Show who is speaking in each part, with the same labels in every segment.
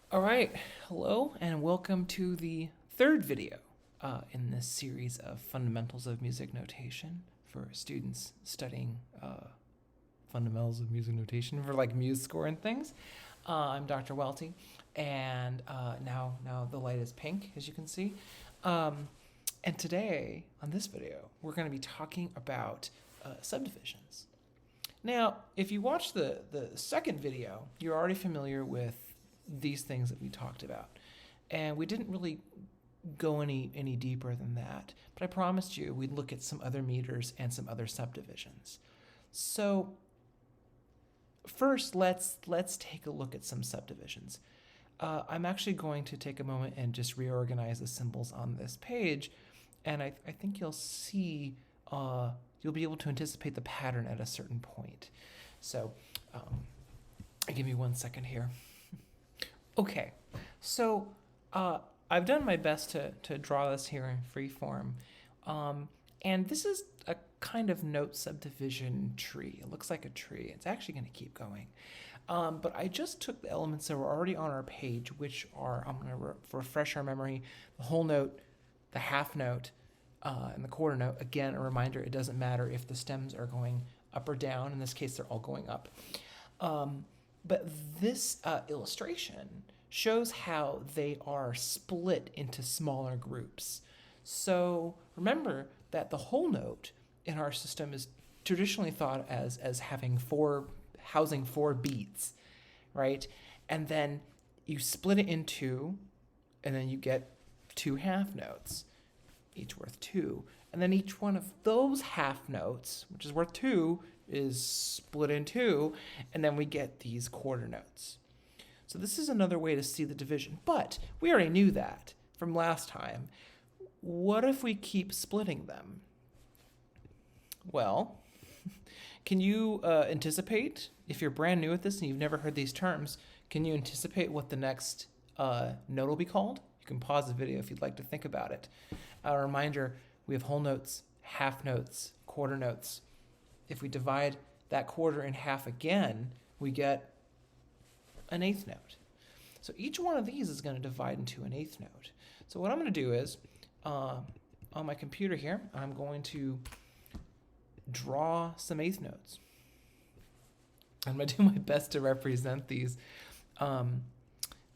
Speaker 1: All right, hello and welcome to the third video in this series of fundamentals of music notation for students studying fundamentals of music notation for like MUSI score and things. I'm Dr. Welty, and now the light is pink, as you can see. And today, on this video, we're going to be talking about subdivisions. Now, if you watch the second video, you're already familiar with these things that we talked about. And we didn't really go any deeper than that, but I promised you we'd look at some other meters and some other subdivisions. So first, let's take a look at some subdivisions. I'm actually going to take a moment and just reorganize the symbols on this page, and I think you'll see, you'll be able to anticipate the pattern at a certain point. So give me 1 second here. Okay, so I've done my best to draw this here in free form. And this is a kind of note subdivision tree. It looks like a tree. It's actually going to keep going. But I just took the elements that were already on our page, which are, I'm going to refresh our memory, the whole note, the half note, and the quarter note. Again, a reminder, it doesn't matter if the stems are going up or down. In this case, they're all going up. But this illustration shows how they are split into smaller groups. So remember that the whole note in our system is traditionally thought as housing four beats, right? And then you split it in two, and then you get two half notes, each worth two. And then each one of those half notes, which is worth two, is split in two, and then we get these quarter notes. So this is another way to see the division, but we already knew that from last time. What if we keep splitting them? Well, can you anticipate, if you're brand new at this and you've never heard these terms, can you anticipate what the next note will be called? You can pause the video if you'd like to think about it. A reminder, we have whole notes, half notes, quarter notes. If we divide that quarter in half again, we get an eighth note. So each one of these is going to divide into an eighth note. So what I'm going to do is, on my computer here, I'm going to draw some eighth notes. I'm going to do my best to represent these on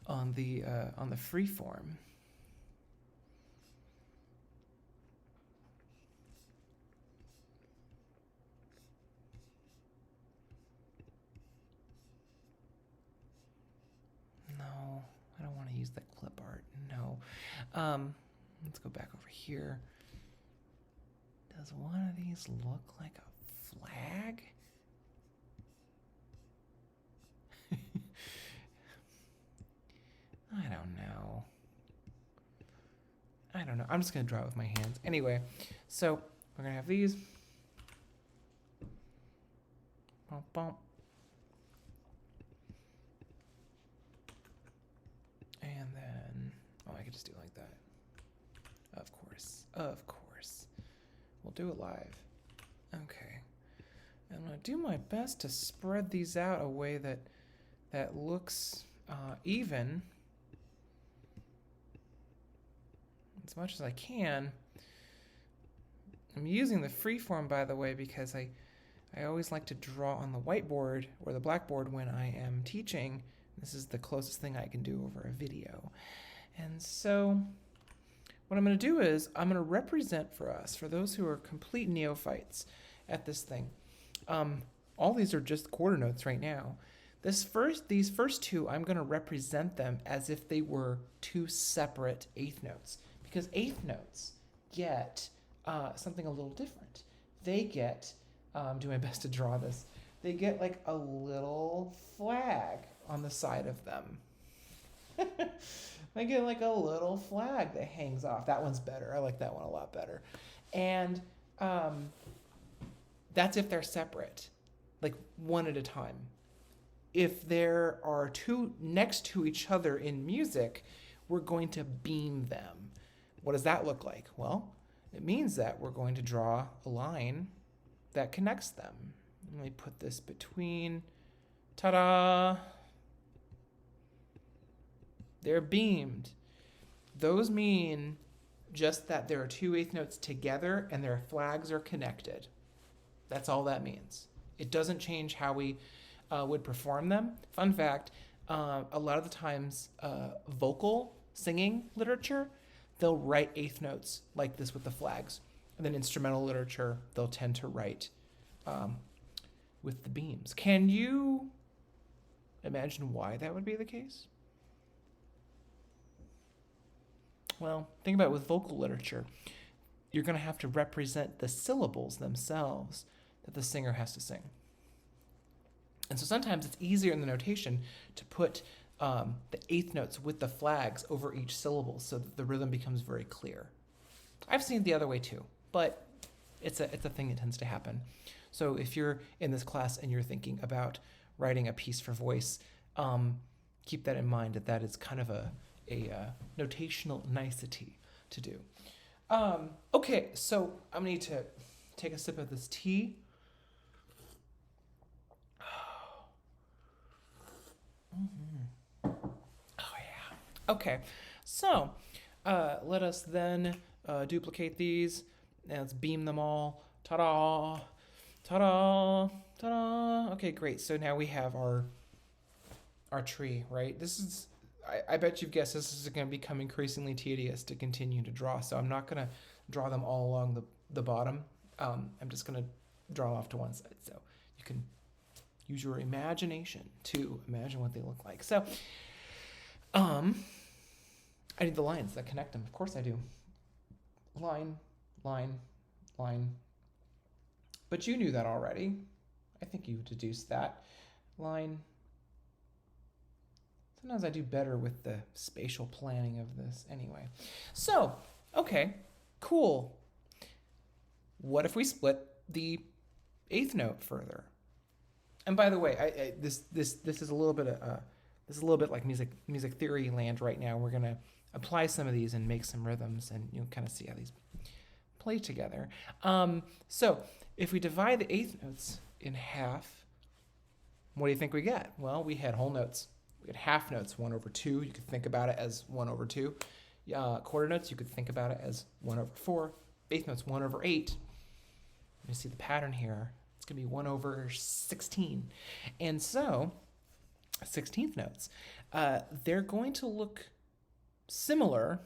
Speaker 1: the free form. No, I don't want to use that clip art. No. Let's go back over here. Does one of these look like a flag? I don't know. I'm just going to draw it with my hands. Anyway, so we're going to have these. Bump, bump. And then, I could just do it like that. Of course. We'll do it live. Okay. I'm going to do my best to spread these out a way that looks even as much as I can. I'm using the freeform, by the way, because I always like to draw on the whiteboard or the blackboard when I am teaching. This is the closest thing I can do over a video. And so what I'm going to do is I'm going to represent for us, for those who are complete neophytes at this thing. All these are just quarter notes right now. These first two, I'm going to represent them as if they were two separate eighth notes, because eighth notes get something a little different. They get, do my best to draw this, they get like a little flag on the side of them. They get like a little flag that hangs off. That one's better. I like that one a lot better. And that's if they're separate, like one at a time. If there are two next to each other in music, we're going to beam them. What does that look like? Well, it means that we're going to draw a line that connects them. Let me put this between, ta-da! They're beamed. Those mean just that there are two eighth notes together and their flags are connected. That's all that means. It doesn't change how we would perform them. Fun fact, a lot of the times vocal singing literature, they'll write eighth notes like this with the flags. And then instrumental literature, they'll tend to write with the beams. Can you imagine why that would be the case? Well, think about it with vocal literature. You're going to have to represent the syllables themselves that the singer has to sing. And so sometimes it's easier in the notation to put the eighth notes with the flags over each syllable so that the rhythm becomes very clear. I've seen it the other way too, but it's a thing that tends to happen. So if you're in this class and you're thinking about writing a piece for voice, keep that in mind, that is kind of a notational nicety to do. Okay, so I'm gonna need to take a sip of this tea. Oh yeah. Okay, so let us then duplicate these and let's beam them all. Ta-da! Ta-da! Ta-da! Okay, great. So now we have our tree, right? This is, I bet you've guessed this is going to become increasingly tedious to continue to draw. So I'm not going to draw them all along the bottom. I'm just going to draw off to one side. So you can use your imagination to imagine what they look like. So I need the lines that connect them. Of course I do. Line, line, line. But you knew that already. I think you deduced that. Line. Sometimes I do better with the spatial planning of this anyway. So, okay, cool. What if we split the eighth note further? And by the way, this is a little bit like music theory land right now. We're gonna apply some of these and make some rhythms, and you'll kind of see how these play together. So if we divide the eighth notes in half, what do you think we get? Well, we had whole notes. We had half notes, 1/2. You could think about it as 1/2. Quarter notes, you could think about it as 1/4. Eighth notes, 1/8. You see the pattern here. It's going to be 1/16. And so, 16th notes, they're going to look similar.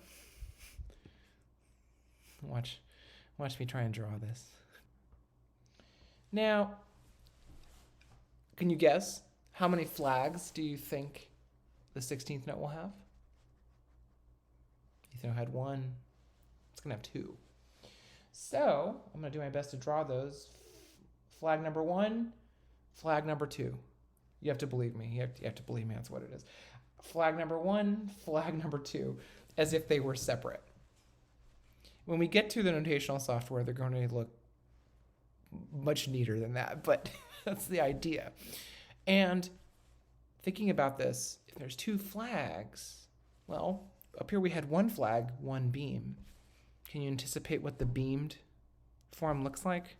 Speaker 1: Watch me try and draw this. Now, can you guess how many flags do you think the 16th note will have? Eighth note had 1. It's going to have 2. So I'm going to do my best to draw those. Flag number 1, flag number 2. You have to believe me. You have to believe me. That's what it is. Flag number 1, flag number 2, as if they were separate. When we get to the notational software, they're going to look much neater than that, but that's the idea. And thinking about this, if there's 2 flags, well, up here we had 1 flag, 1 beam. Can you anticipate what the beamed form looks like?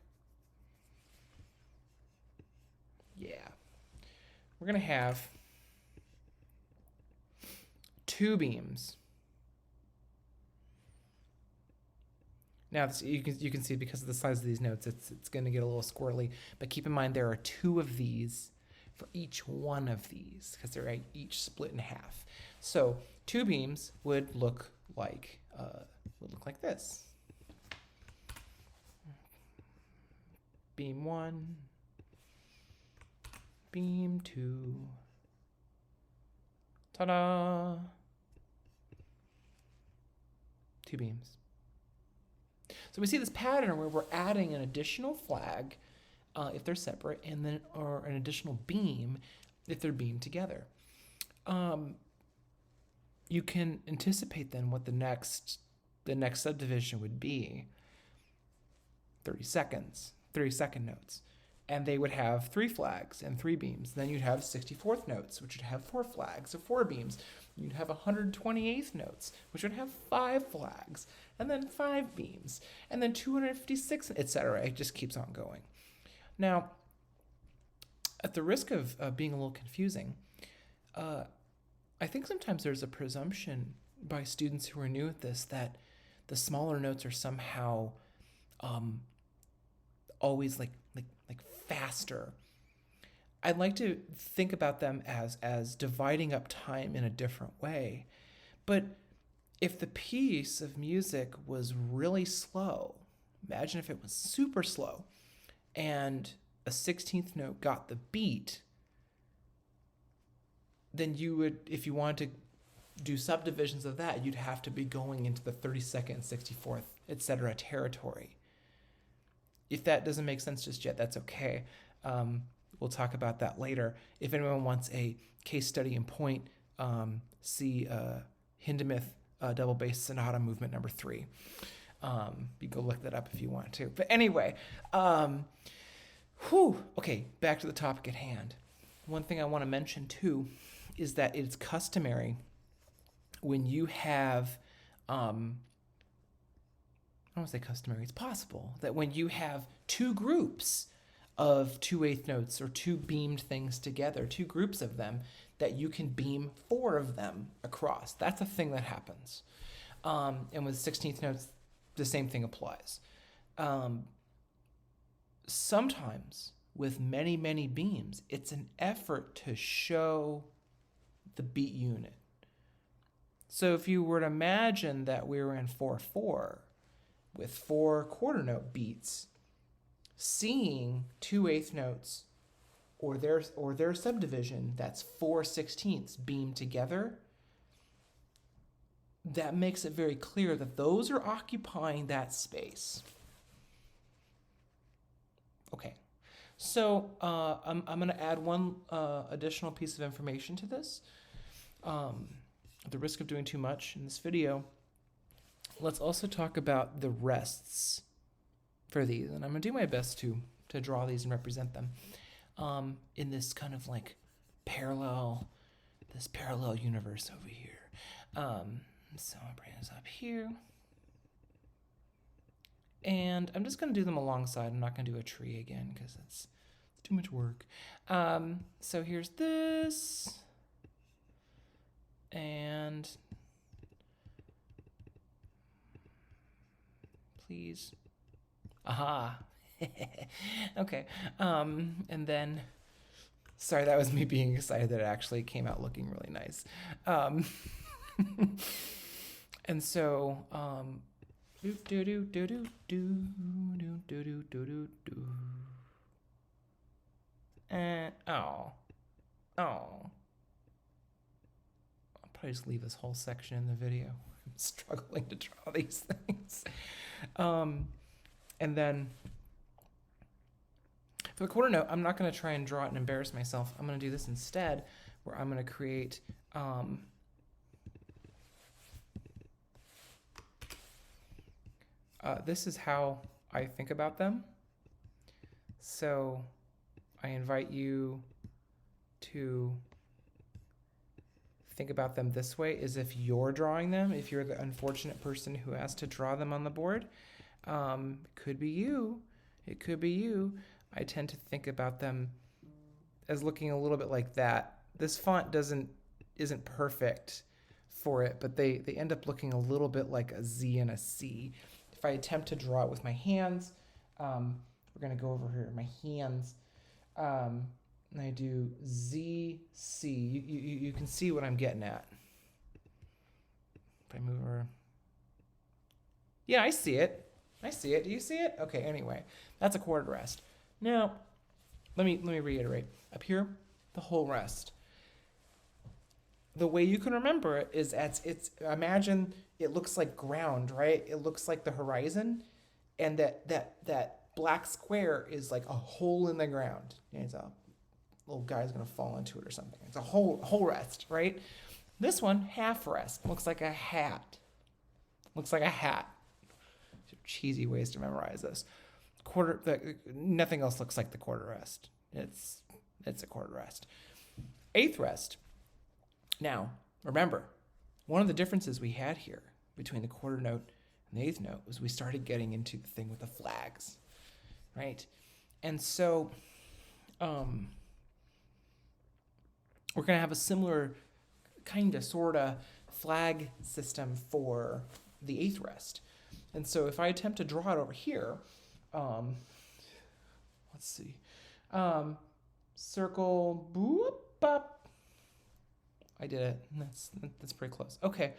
Speaker 1: Yeah. We're going to have 2 beams. Now, you can see because of the size of these notes, it's going to get a little squirrely. But keep in mind there are 2 of these for each one of these because they're each split in half. So 2 beams would look like this. Beam 1, beam 2. Ta-da! 2 beams. So we see this pattern where we're adding an additional flag if they're separate, and then or an additional beam if they're beamed together. You can anticipate then what the next subdivision would be. 30-second notes. And they would have 3 flags and 3 beams. Then you'd have 64th notes, which would have 4 flags and 4 beams. You'd have 128th notes, which would have 5 flags and then 5 beams. And then 256, etc. It just keeps on going. Now, at the risk of being a little confusing, I think sometimes there's a presumption by students who are new at this that the smaller notes are somehow always like faster. I'd like to think about them as dividing up time in a different way. But if the piece of music was really slow, imagine if it was super slow and a 16th note got the beat, then you would, if you wanted to do subdivisions of that, you'd have to be going into the 32nd and 64th, etc. territory. If that doesn't make sense just yet, that's okay. We'll talk about that later. If anyone wants a case study in point, see Hindemith double bass sonata movement number 3. You go look that up if you want to. But anyway, okay, back to the topic at hand. One thing I want to mention too is that it's customary when you have, I don't want to say customary, it's possible that when you have two groups of 2/8 notes or two beamed things together, two groups of them, that you can beam 4 of them across. That's a thing that happens. And with 16th notes, the same thing applies. Sometimes with many, many beams, it's an effort to show the beat unit. So if you were to imagine that we were in 4/4 with 4 quarter note beats, seeing 2/8 notes or their subdivision that's 4/16 beamed together, that makes it very clear that those are occupying that space. Okay, so I'm going to add one additional piece of information to this. At the risk of doing too much in this video, let's also talk about the rests for these, and I'm going to do my best to draw these and represent them in this kind of like parallel universe over here. So I'll bring this up here. And I'm just going to do them alongside. I'm not going to do a tree again because it's too much work. So here's this. And please. Aha. Okay. And then, sorry, that was me being excited that it actually came out looking really nice. And so, I'll probably just leave this whole section in the video. I'm struggling to draw these things. And then for the quarter note, I'm not going to try and draw it and embarrass myself. I'm going to do this instead, where I'm going to create this is how I think about them. So I invite you to think about them this way, as if you're drawing them, if you're the unfortunate person who has to draw them on the board. It could be you. It could be you. I tend to think about them as looking a little bit like that. This font isn't perfect for it, but they end up looking a little bit like a Z and a C. If I attempt to draw it with my hands, we're going to go over here, my hands, and I do Z, C. You can see what I'm getting at. If I move over. Yeah, I see it. I see it. Do you see it? Okay, anyway, that's a quarter rest. Now, let me reiterate. Up here, the whole rest. The way you can remember it is it's imagine it looks like ground, right? It looks like the horizon, and that black square is like a hole in the ground. And it's a little guy's gonna fall into it or something. It's a whole rest, right? This one, half rest, looks like a hat. Looks like a hat. Cheesy ways to memorize this. Nothing else looks like the quarter rest. It's a quarter rest. Eighth rest. Now, remember, one of the differences we had here between the quarter note and the eighth note was we started getting into the thing with the flags, right? And so we're going to have a similar kind of, sort of flag system for the eighth rest. And so if I attempt to draw it over here, let's see, circle, boop, up. I did it. That's pretty close. Okay,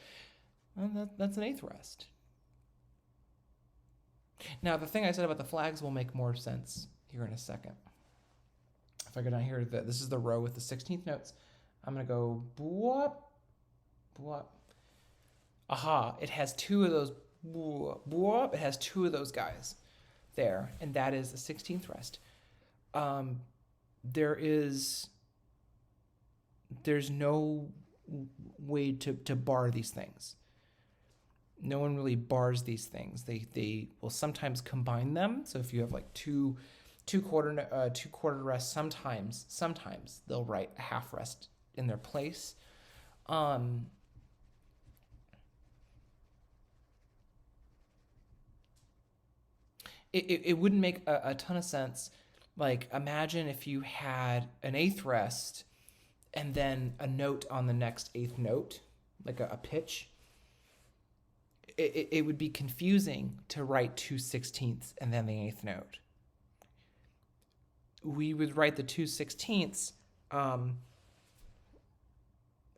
Speaker 1: well, that's an eighth rest. Now, the thing I said about the flags will make more sense here in a second. If I go down here, this is the row with the 16th notes. I'm going to go boop, boop. Aha, it has two of those, boop, boop. It has two of those guys there, and that is the 16th rest. There's no way to bar these things. No one really bars these things. They will sometimes combine them. So if you have like two quarter rests, sometimes they'll write a half rest in their place. It wouldn't make a ton of sense. Like, imagine if you had an eighth rest and then a note on the next eighth note, like a pitch. It would be confusing to write 2/16 and then the eighth note. We would write the 2/16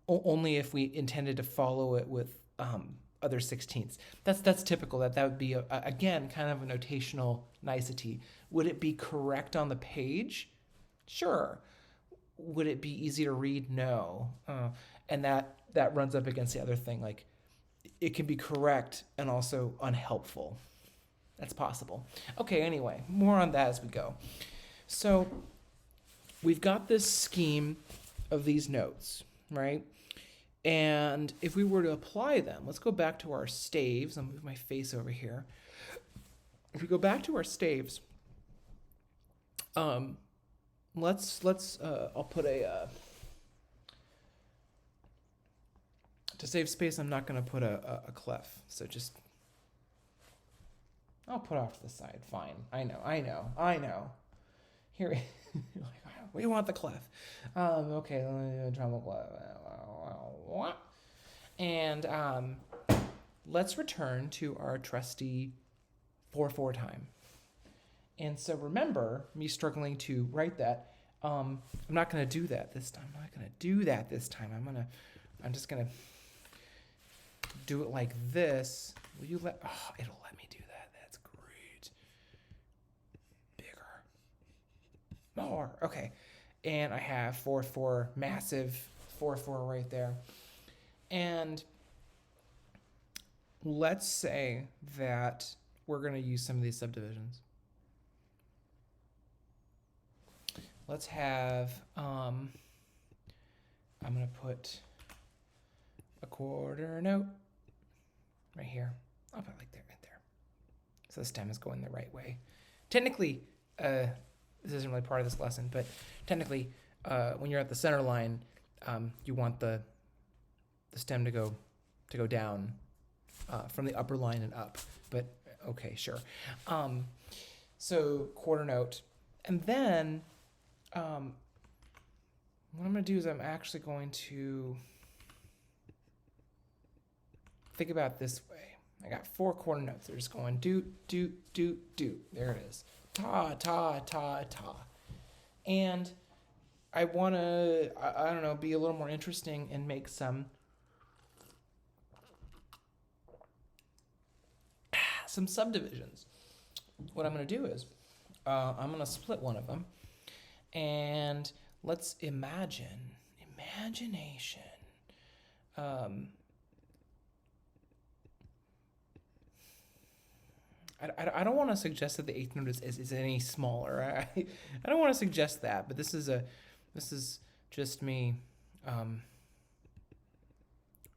Speaker 1: only if we intended to follow it with other 16ths. That's typical. That would be again kind of a notational nicety. Would it be correct on the page? Sure. Would it be easy to read? No. And that runs up against the other thing. Like, it can be correct and also unhelpful. That's possible. Okay, anyway, more on that as we go. So we've got this scheme of these notes, right? And if we were to apply them, let's go back to our staves. I'll move my face over here. If we go back to our staves, I'll put to save space, I'm not going to put a clef. So just, I'll put off to the side. Fine. I know. Here, we want the clef. Okay, let me do a treble clef. And let's return to our trusty 4/4 time. And so remember me struggling to write that. I'm not going to do that this time. I'm just going to do it like this. Will you it'll let me do that. That's great. Bigger. More. Okay. And I have 4/4, massive 4/4 right there. And let's say that we're going to use some of these subdivisions. Let's have, I'm going to put a quarter note right here. I'll put it like there, right there. So the stem is going the right way. Technically, this isn't really part of this lesson, but technically, when you're at the center line, you want the stem to go down from the upper line and up. But okay, sure. So quarter note, and then what I'm going to do is I'm actually going to think about it this way. I got 4 quarter notes. They're just going doot, doot, doot, doot. There it is. Ta, ta, ta, ta. And I want to, I don't know, be a little more interesting and make some subdivisions. What I'm going to do is I'm going to split one of them. And let's imagination. I don't want to suggest that the eighth note is any smaller. I don't want to suggest that, but this is just me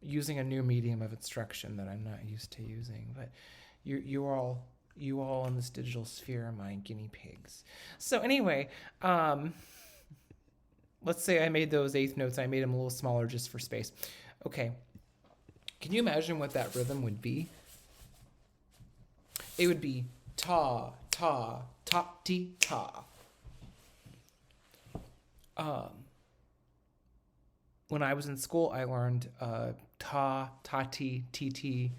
Speaker 1: using a new medium of instruction that I'm not used to using. But you all in this digital sphere are my guinea pigs. So anyway, let's say I made those eighth notes. I made them a little smaller just for space. Okay. Can you imagine what that rhythm would be? It would be ta, ta, ta, ti, ta. when I was in school, I learned ta, tati, tt,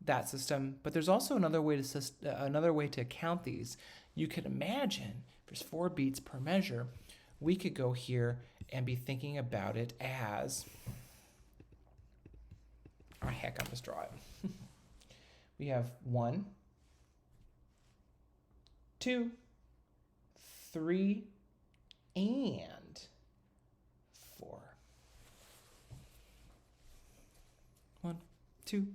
Speaker 1: that system. But there's also another way to count these. You could imagine there's 4 beats per measure. We could go here and be thinking about it as, oh heck, I'll just draw it. We have 1, 2, 3, and 4. 1, 2,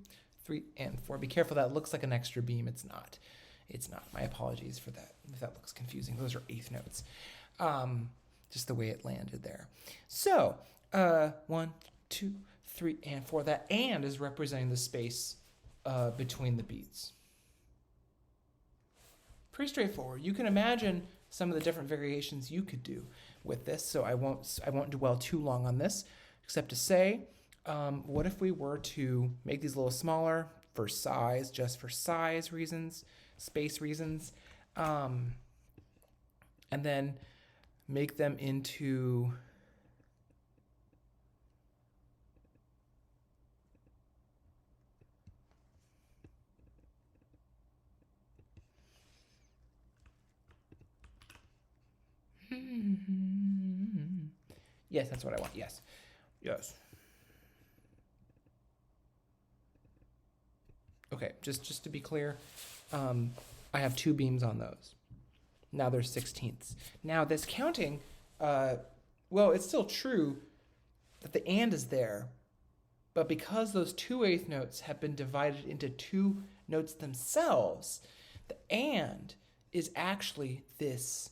Speaker 1: 3, and 4. Be careful, that looks like an extra beam. It's not. It's not. My apologies for that, if that looks confusing. Those are eighth notes. Just the way it landed there. So, 1, 2, 3, and 4. That and is representing the space between the beats. Pretty straightforward. You can imagine some of the different variations you could do with this, so I won't dwell too long on this, except to say, what if we were to make these a little smaller for size, just for size reasons, space reasons, and then make them into yes, that's what I want. Yes. Yes. Okay, just to be clear, I have 2 beams on those. Now there's 16ths. Now this counting, well, it's still true that the and is there, but because those 2 eighth notes have been divided into 2 notes themselves, the and is actually this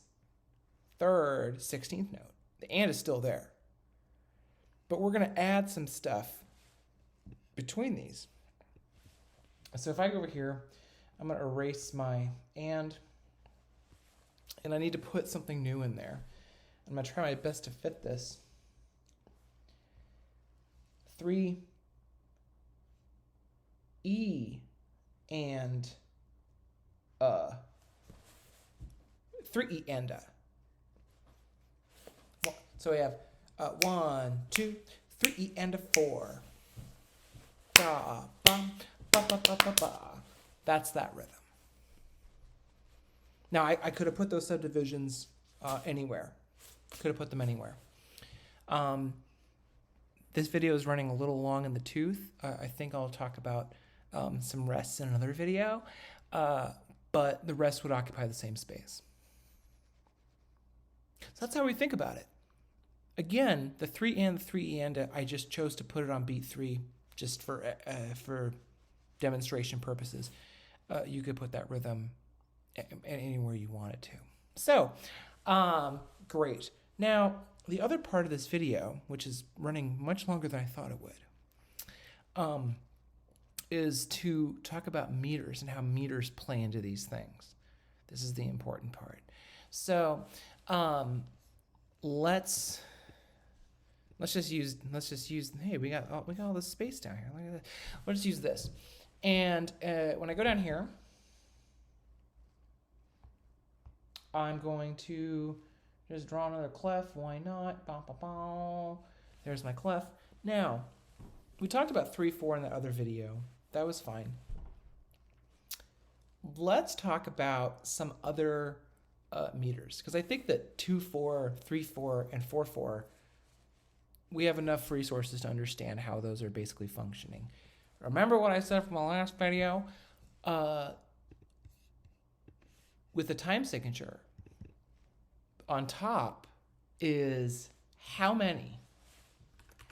Speaker 1: 3rd 16th note. The and is still there. But we're going to add some stuff between these. So if I go over here, I'm going to erase my and I need to put something new in there. I'm going to try my best to fit this. 3 E and 3 E and So we have 1, 2, 3 E and 4. Da, ba, ba, ba, ba, ba, ba. That's that rhythm. Now, I could have put those subdivisions anywhere. Could have put them anywhere. This video is running a little long in the tooth. I think I'll talk about some rests in another video, but the rest would occupy the same space. So that's how we think about it. Again, the 3 and the 3 and I just chose to put it on beat 3 just for demonstration purposes. You could put that rhythm anywhere you want it to. So, great. Now, the other part of this video, which is running much longer than I thought it would, is to talk about meters and how meters play into these things. This is the important part. So, let's just use. Hey, we got all this space down here. Look at that. Let's use this. And when I go down here, I'm going to just draw another clef. Why not? Bah, bah, bah. There's my clef. Now, we talked about 3/4 in that other video. That was fine. Let's talk about some other meters, because I think that 2/4, 3/4, and 4/4, we have enough resources to understand how those are basically functioning. Remember what I said from the last video? With the time signature, on top is how many?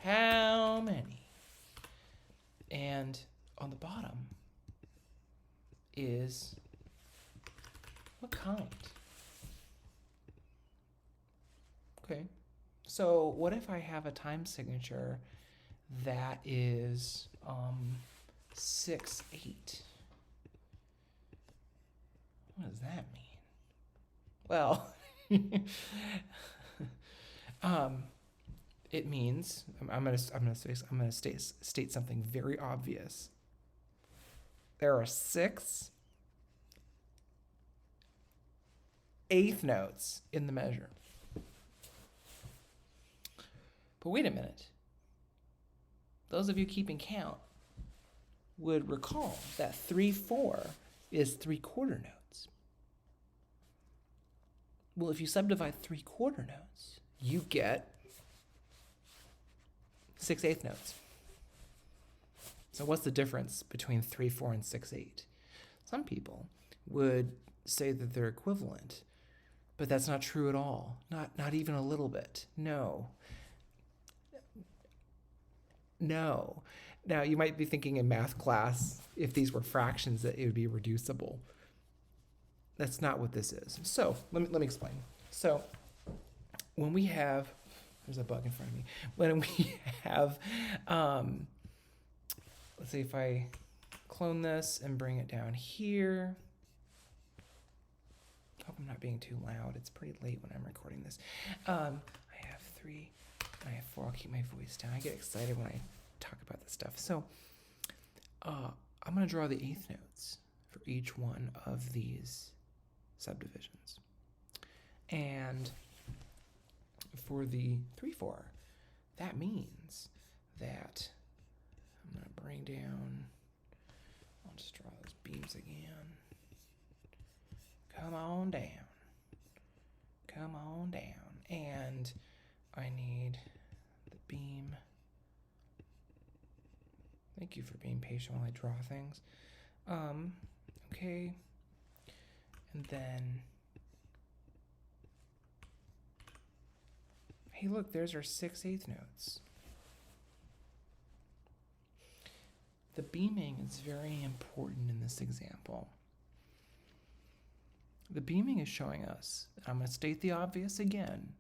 Speaker 1: How many? And on the bottom is what kind? Okay, so what if I have a time signature that is 6/8? What does that mean? Well, it means I'm gonna state something very obvious. There are 6 eighth notes in the measure. But wait a minute. Those of you keeping count would recall that 3/4 is 3/4 notes. Well, if you subdivide 3/4 notes, you get 6/8 notes. So what's the difference between 3/4 and 6/8? Some people would say that they're equivalent, but that's not true at all. Not even a little bit. No. Now, you might be thinking in math class, if these were fractions, that it would be reducible. That's not what this is. So let me explain. So when we have, there's a bug in front of me. When we have, let's see if I clone this and bring it down here. Hope I'm not being too loud. It's pretty late when I'm recording this. I have 3, I have 4. I'll keep my voice down. I get excited when I talk about this stuff. So I'm going to draw the 1/8 notes for each one of these subdivisions. And for the 3/4, that means that I'm going to bring down, I'll just draw those beams again. Come on down. Come on down. And I need the beam. Thank you for being patient while I draw things. Okay. And then, hey, look, there's our 6/8 notes. The beaming is very important in this example. The beaming is showing us, I'm going to state the obvious again,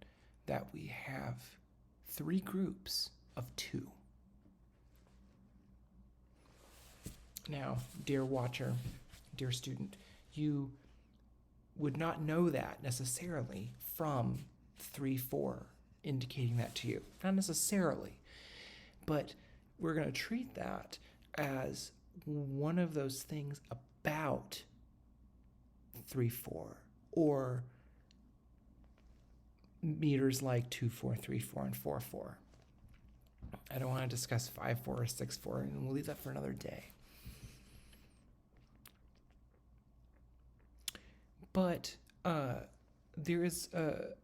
Speaker 1: that we have 3 groups of 2. Now, dear watcher, dear student, you would not know that necessarily from 3/4 indicating that to you. Not necessarily, but we're going to treat that as one of those things about 3/4 or meters like 2/4, 3/4, and 4/4. I don't want to discuss 5/4 or 6/4, and we'll leave that for another day. But there is a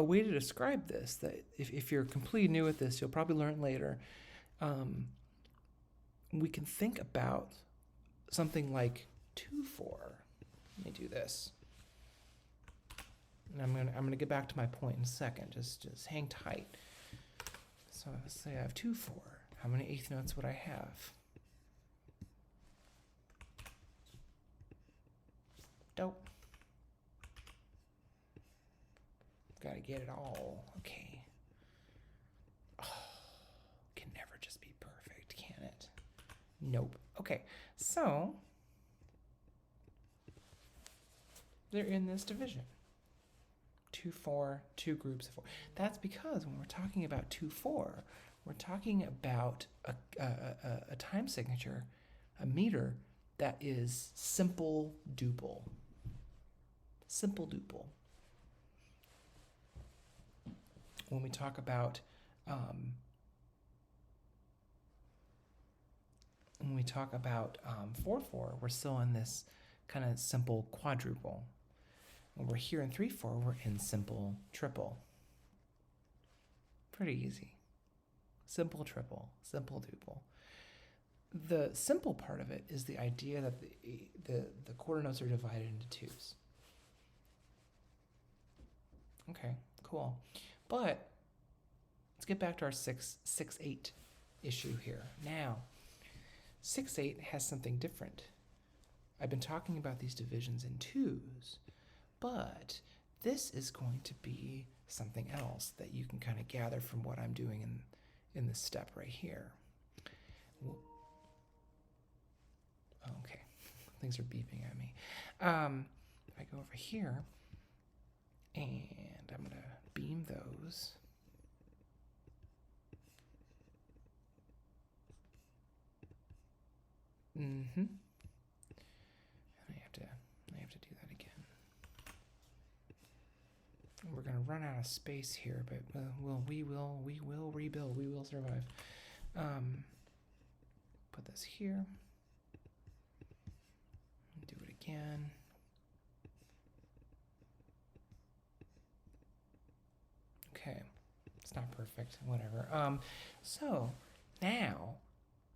Speaker 1: way to describe this that if you're completely new at this, you'll probably learn later. We can think about something like 2/4. Let me do this. And I'm gonna get back to my point in a second. Just hang tight. So let's say I have 2/4. How many 1/8 notes would I have? Dope. Gotta get it all. Okay. Oh, can never just be perfect, can it? Nope. Okay, so they're in this division. 2/4, 2 groups of 4. That's because when we're talking about 2/4, we're talking about a time signature, a meter that is simple duple. Simple duple. When we talk about 4/4, we're still in this kind of simple quadruple. When we're here in 3/4, we're in simple triple. Pretty easy. Simple triple, simple duple. The simple part of it is the idea that the quarter notes are divided into 2s. Okay, cool. But let's get back to our 6/8 issue here. Now, 6/8 has something different. I've been talking about these divisions in 2s, but this is going to be something else that you can kind of gather from what I'm doing in this step right here. Okay, things are beeping at me. If I go over here, and I'm going to beam those. And I have to do that again. And we're going to run out of space here, but we will rebuild. We will survive. Put this here. Do it again. Okay, it's not perfect. Whatever. So now,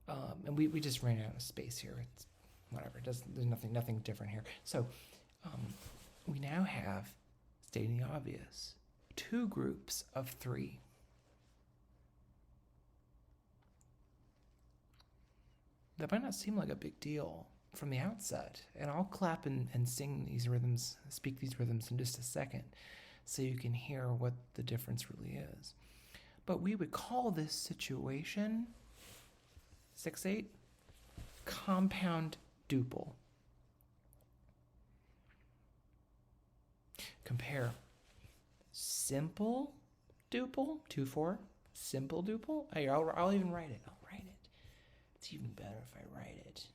Speaker 1: and we just ran out of space here. It's whatever. There's nothing different here. So, we now have, stating the obvious, 2 groups of 3. That might not seem like a big deal from the outset, and I'll clap and sing these rhythms, speak these rhythms in just a second, so you can hear what the difference really is. But we would call this situation, 6/8, compound duple. Compare simple duple, 2/4, simple duple. I'll even write it. I'll write it. It's even better if I write it.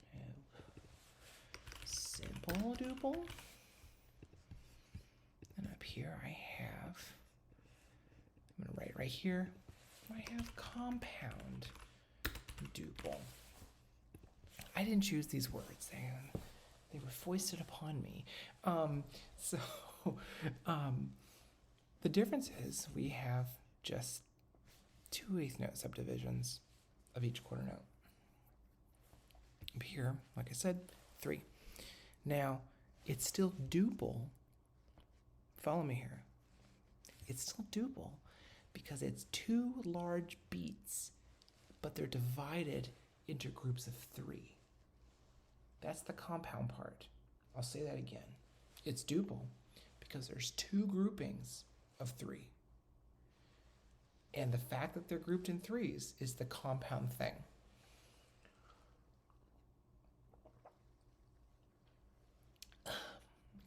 Speaker 1: Simple duple. And up here I have, I'm going to write right here, I have compound duple. I didn't choose these words. They were foisted upon me. The difference is we have just 2 1/8 note subdivisions of each quarter note. Up here, like I said, 3. Now, it's still duple. Follow me here. It's still duple because it's 2 large beats, but they're divided into groups of 3. That's the compound part. I'll say that again. It's duple because there's 2 groupings of 3. And the fact that they're grouped in 3s is the compound thing.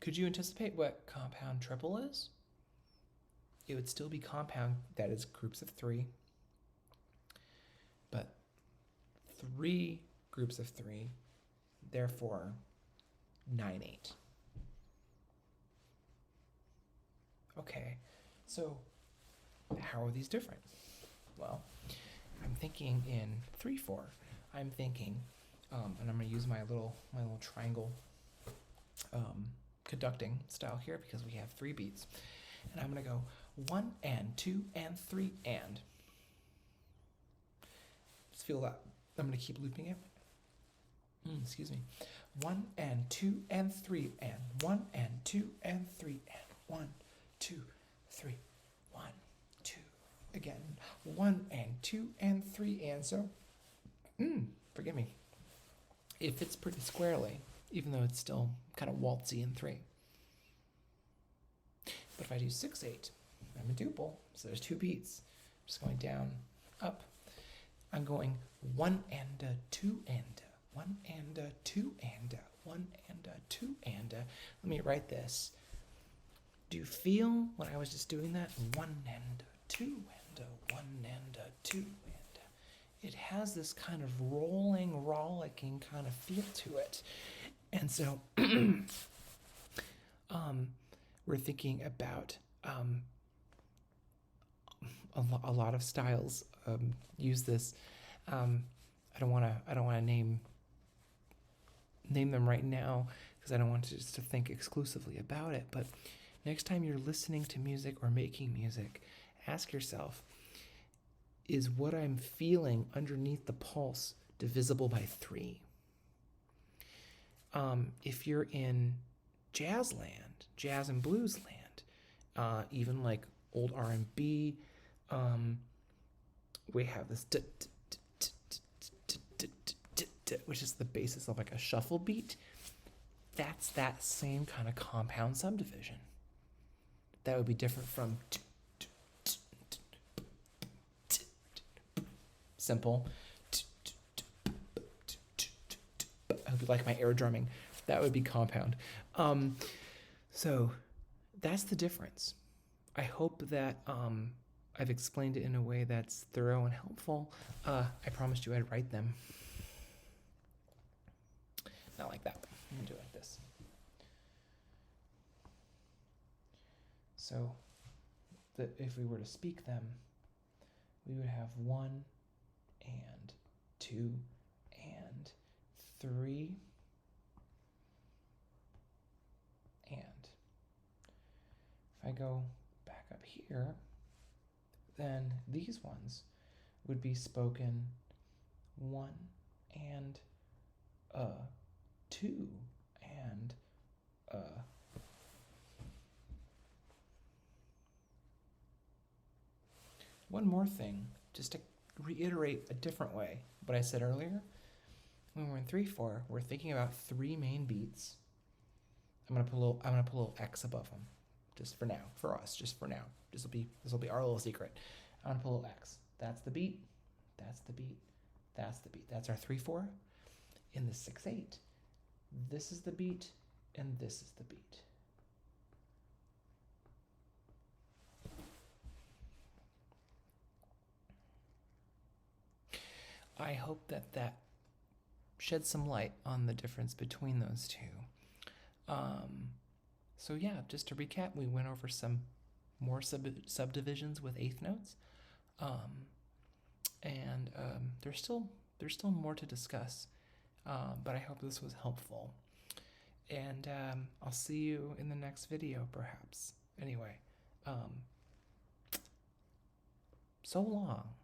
Speaker 1: Could you anticipate what compound triple is? It would still be compound, that is groups of 3, but 3 groups of 3, therefore 9/8. Okay, so how are these different? Well, I'm thinking in 3/4. I'm thinking, and I'm going to use my little triangle conducting style here because we have 3 beats, and I'm going to go 1 and 2 and 3 and. Just feel that. I'm going to keep looping it. Excuse me. 1 and 2 and 3 and 1 and 2 and 3 and 1, 2, 3, 1, 2. Again, 1 and 2 and 3 and. So, forgive me. It fits pretty squarely, even though it's still kind of waltzy in 3. But if I do 6/8, I'm a duple, so there's 2 beats. I'm just going down, up. I'm going 1 and 2 and 1 and 2 and 1 and 2 and. Let me write this. Do you feel when I was just doing that? 1 and 2 and 1 and 2 and. It has this kind of rolling, rollicking kind of feel to it. And so we're thinking about a lot of styles use this. I don't want to name them right now because I don't want to just to think exclusively about it. But next time you're listening to music or making music, ask yourself, is what I'm feeling underneath the pulse divisible by 3? If you're in jazz land, jazz and blues land, even like old R&B, we have this which is the basis of like a shuffle beat. That's that same kind of compound subdivision. That would be different from simple. I hope you like my air drumming. That would be compound. So that's the difference. I hope that I've explained it in a way that's thorough and helpful. I promised you I'd write them. Not like that. I'm gonna do it like this. So that if we were to speak them, we would have 1 and 2 and 3 and. If I go back up here, then these ones would be spoken 1 and 2 and one more thing, just to reiterate a different way what I said earlier. When we're in 3/4, we're thinking about 3 main beats. I'm gonna put a little X above them, just for now, for us, just for now. This will be our little secret. I'm gonna put a little X. That's the beat. That's the beat. That's the beat. That's our 3/4. In the 6/8, this is the beat, and this is the beat. I hope that sheds some light on the difference between those two. So yeah, just to recap, we went over some more subdivisions with eighth notes, and there's still more to discuss, but I hope this was helpful, and I'll see you in the next video, perhaps. Anyway, so long.